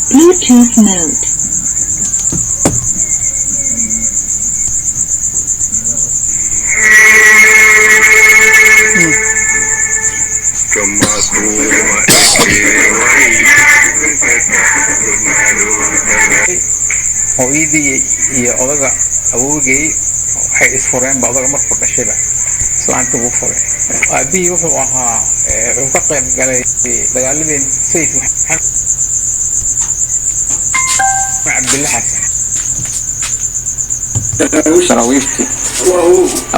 Bluetooth mode. hooyadii iyo odaga awowgay waxay isfureen ba odaga markuu dhashayba islaanta buu furay aabihii wuxuu ahaa wuxuu ka qayb galay dagaaladii sayid maxamed cabdilla xasan daraawiishti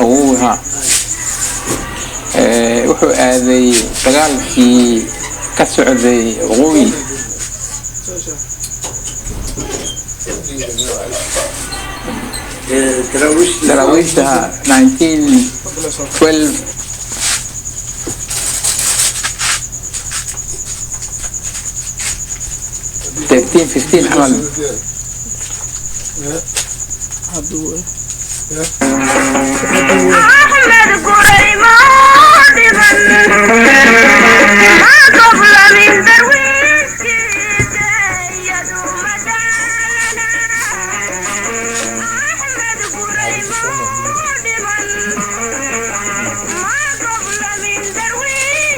awowha wuxuu aaday dagaalkii ka socday waqooyi دراويشها 1912 13 15 عمل أحمد قريمان ما قبل من درويش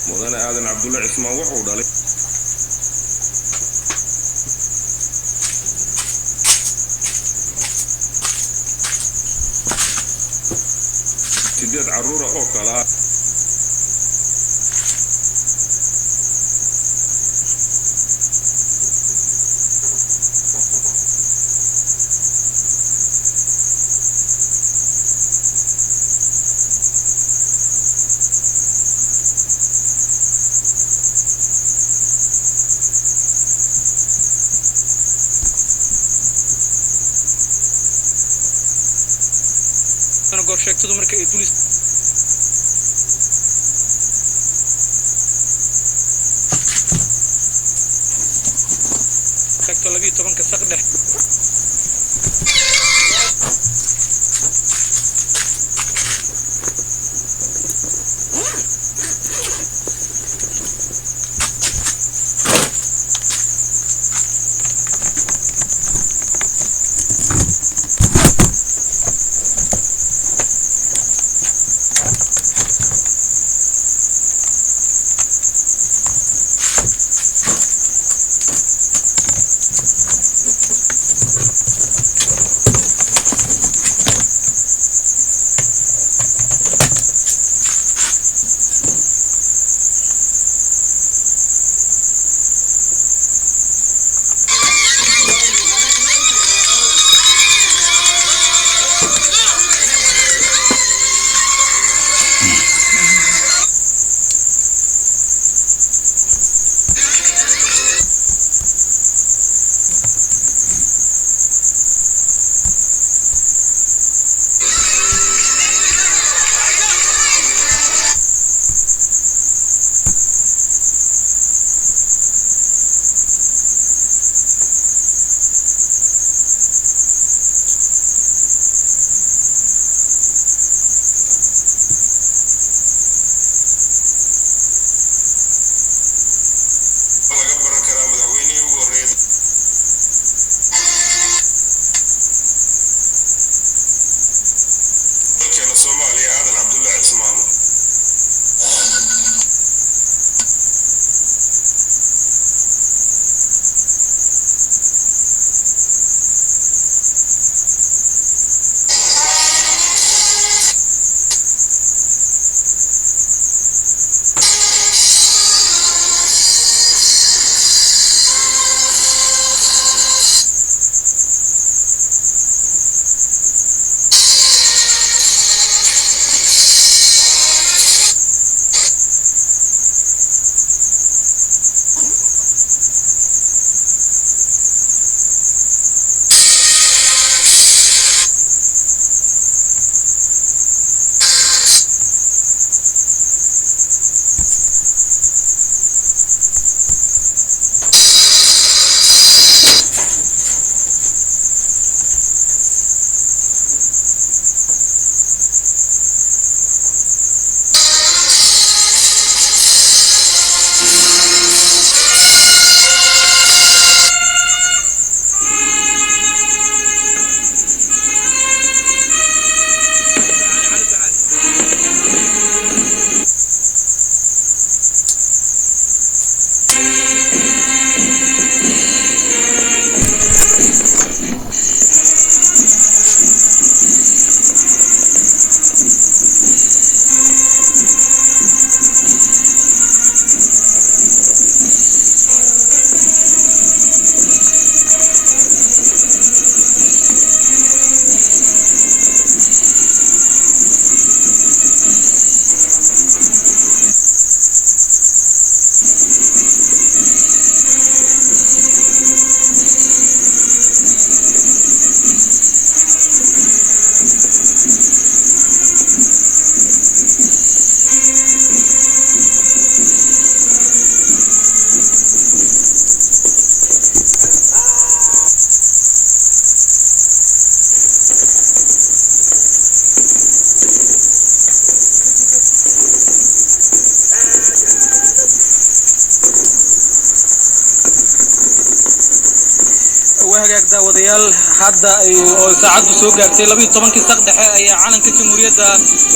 مدن آدن عبد الله عثمان وحو دالي سيدات عرورة او كلا أنا قرر شاكت دو مركا بوليس شاكت لبي طبعا كساقدح وهاجاك داوديال حدا oo saacadu soo gaartay 12 saq dhexe ayaa calanka jamhuuriyadda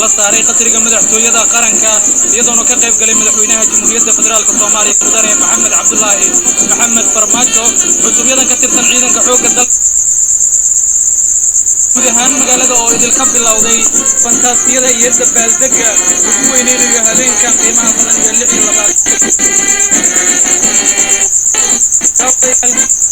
la saaray qasriga madaxtooyada qaranka iyadoona ka qayb galay madaxweynaha jamhuuriyadda federaalka Soomaaliya mudane Maxamed Cabdullaahi Maxamed Farmaajo cutubyadan ka tirsan ciidanka xoogga dalka gudahaan magaalada oo idil ka bilowday fantaasiyada iyo dabaaldega ugu weyneynayo habeenkan qiimaha badan iyo 26